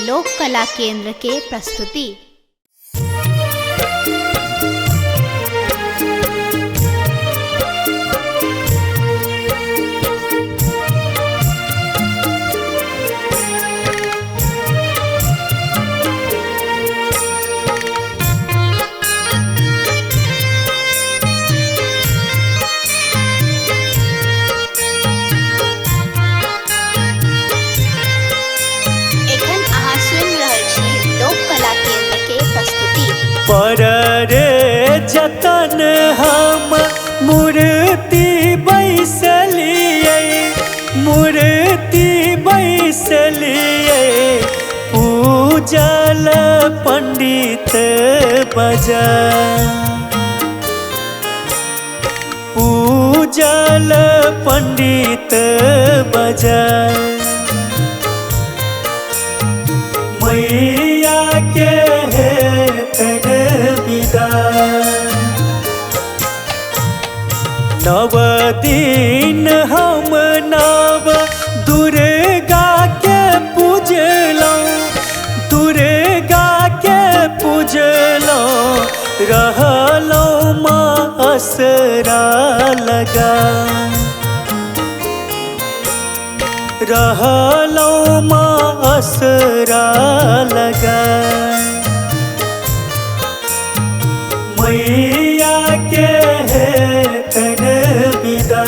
लोक कला केंद्र के प्रस्तुति। पर रे जतन हम मूर्ति बैसलिए, मूर्ति बैसलिए, पूजल पंडित बजा, पूजल पंडित बजा, मैया के नव दिन हम नव दुर्गा के पूजलौं, दुर्गा के पूजलौं, रहलौं माँ असरा लगा, रहलौं माँ असरा लगा, मैया के तन विदा।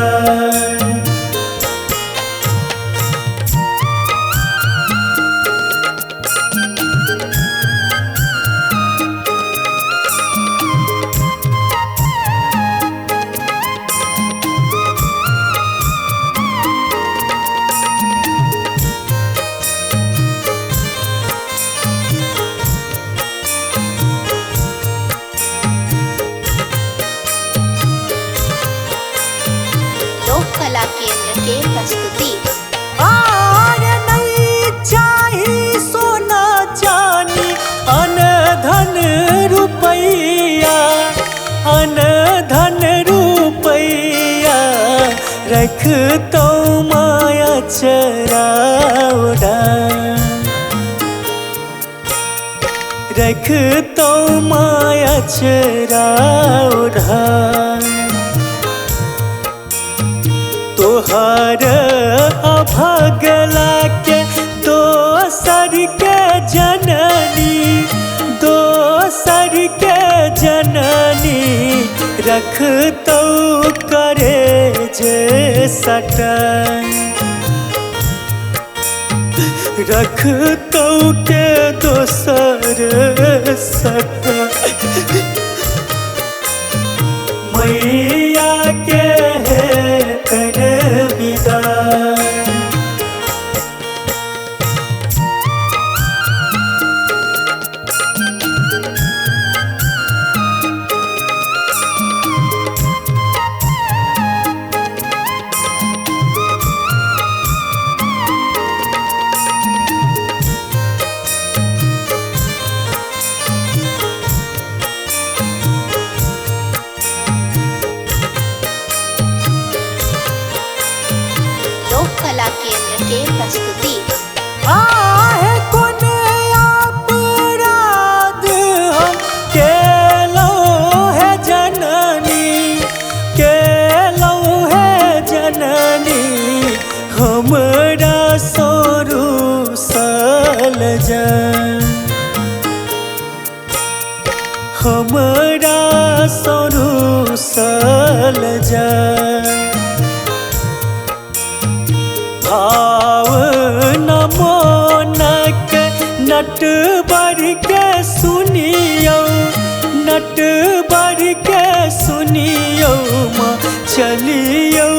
कला केंद्र के प्रस्तुति। आर नहीं चाही सोना चानी, अन धन रुपैया, अन धन रुपैया, रख तो माया चराउडा, रख तो माया चराउडा, तोहर अभगला के दोसर के जननी, दोसर के जननी, रख तो करे जे सटन, रख तो के दोसर सटन, मैया के कर विदा। कला केंद्र के प्रस्तुति। आहे कौन अपराध हम केलौ है जननी, केलौ है जननी, हमरा सोरू सल जन, हमरा सोरू सल जन, भाव नमोनक नट बर के सुनियो, नट बर के सुनियो, माँ चलियो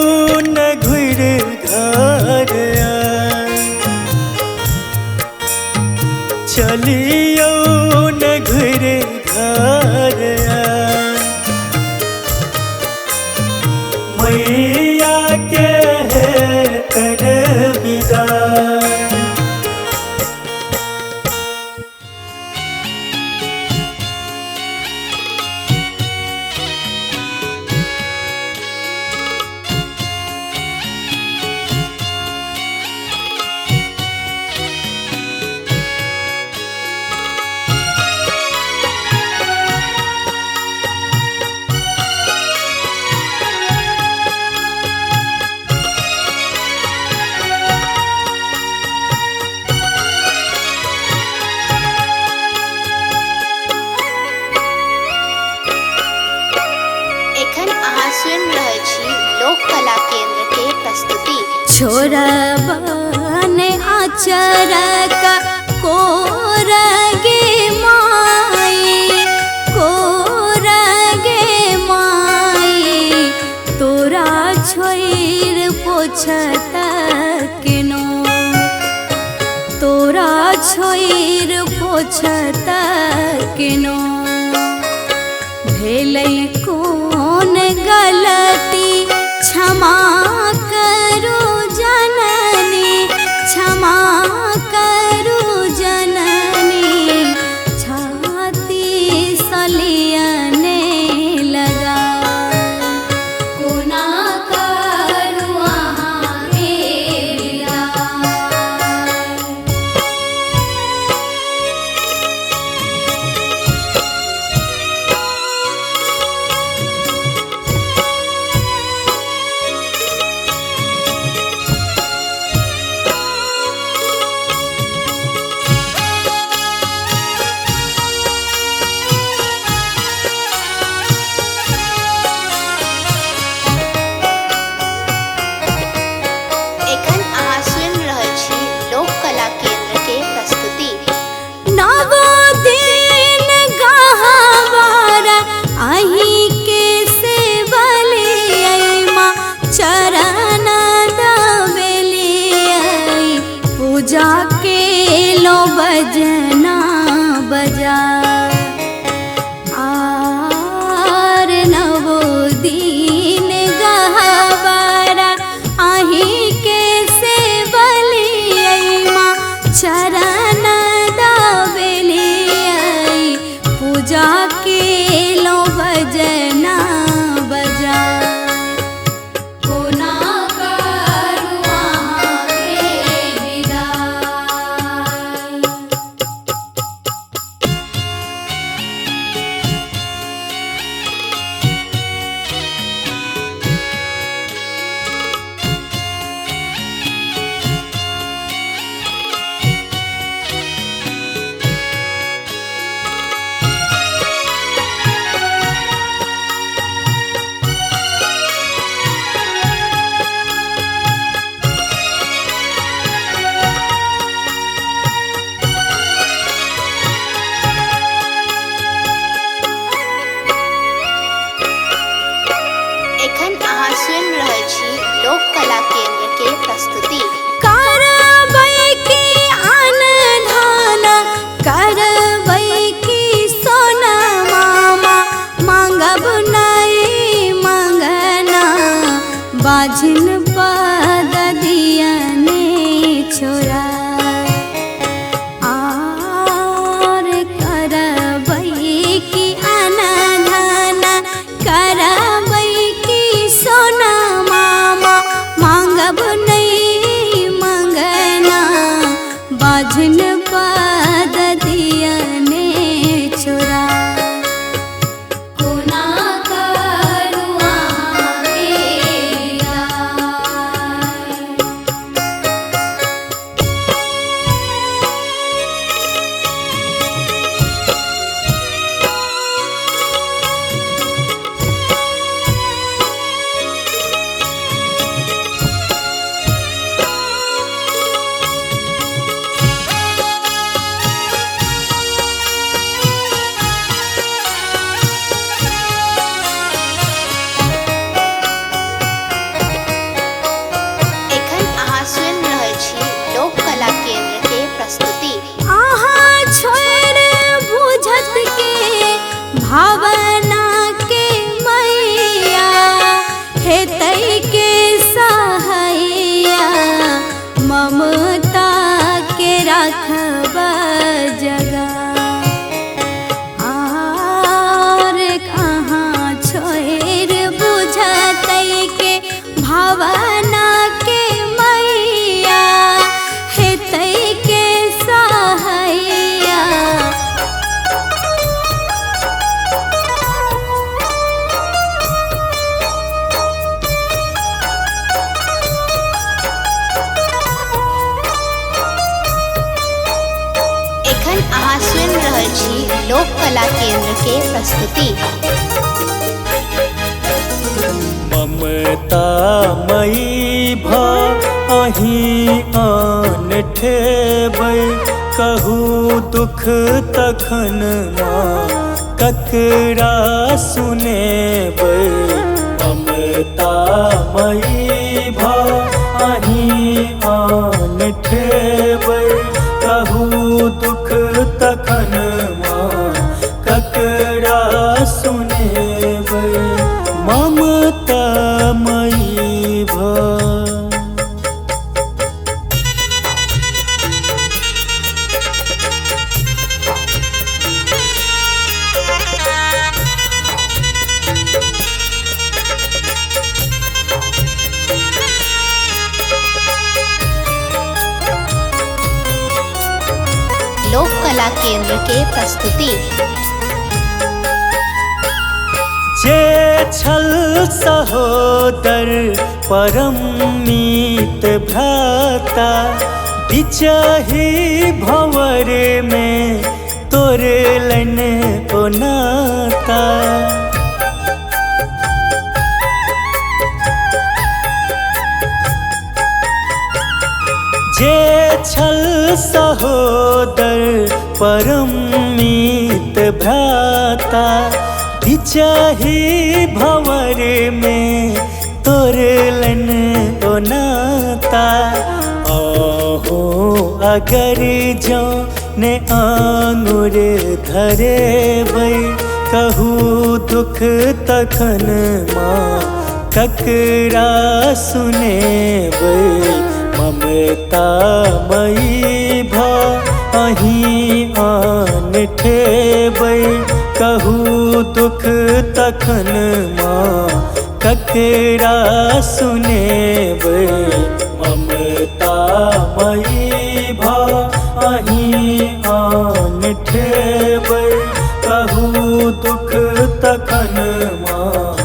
न घुर घर, चलियो न घुर घर, मैया के कर विदा। छोरबन आचरक कोरगे माई तोरा छोइर पोछत केनो तोरा छोइर पोछत केनो भेलै कोन गलती क्षमा करू जननी क्षमा करू जननी छाती सलियने लगा कोना करू अहाँ के विदा। एखन अहाँ सुनि रहल छी लोक कला केंद्र के प्रस्तुति। नव दिन गहवार अहीं के सेवलियै माँ चरण दबेलियै पूजा के लो बजना बजा आर नव दिन गहवार अहीं के सेवलियै माँ चरण दबेलियै पूजा के लो बजना बजा कोना करू अहाँ के विदा। एखन अहाँ सुनि रहल छी लोक कला केंद्र के प्रस्तुति। करबै की अनधान करबै की सोना मामा मांगब नहीं मंगना बाझिन पद दियने छोरा आर करबै की अनधान करबै की सोना मामा मांगब नहीं मंगना बाझिन पद दियने छोरा कोना करू अहाँ के विदा। एखन अहाँ सुनि रहल छी लोक कला केंद्र के प्रस्तुति। अहाँ छोड़ बुझत के भावना के मैया हेतै के सहैया ममता के रखब जगा आर कहाँ छोड़ बुझतै के भावना के मैया हेतै के सहैया एखन अहाँ सुनि रहल छी लोक कला केंद्र के प्रस्तुति। ममता मई भा अहीं आन ठेबै कहू दुख तखन माँ ककरा सुनेबै ममता मई भा अहीं आन ठेबै कहू दुख तखन माँ ककरा सुनेबै ममता मई भा। लोक कला केंद्र के प्रस्तुति। जे छल सहोदर परम मीत भ्राता बिचही भंवर में तोड़लन ओ नाता। जे छल सहोदर परम मीत भ्राता बिचही भंवर में तोड़लन ओ नाता। आहो अगर जो ने आंगुर धरेबै कहू दुख तखन माँ ककरा सुनेबै ममता मई भा अहीं आन ठेबै कहू दुख तखन माँ ककरा सुनेबै ममता मई भा अहीं आन ठेबै कहू दुख तखन माँ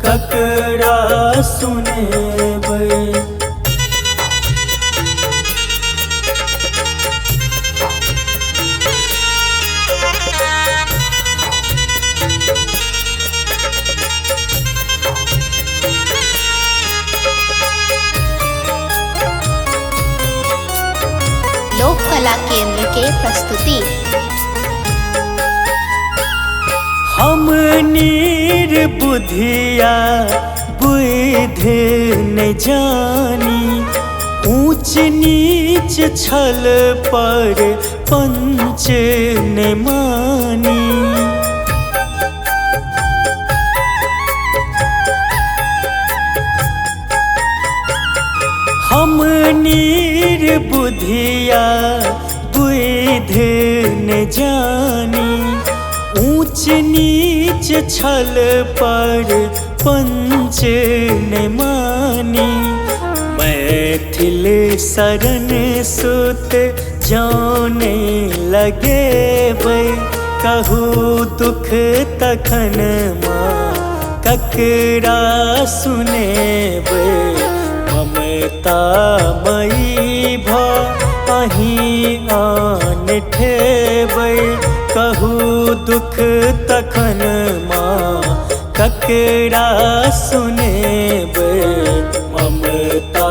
ककरा सुनेबै। लोक कला केंद्र के प्रस्तुति। हम नीर बुधिया बुध न जानी ऊंच नीच छल पर पंच न मानी। हम नीर बुधिया बुध न जानी ऊंच नीच छल पर पंच न मानी। मैथिल शरण सुत जाने लगेबै कहू दुख तखन माँ ककरा सुनेबै ममता मई भा अहीं आन ठेबै कहू दुख तखन माँ ककरा सुनेबै ममता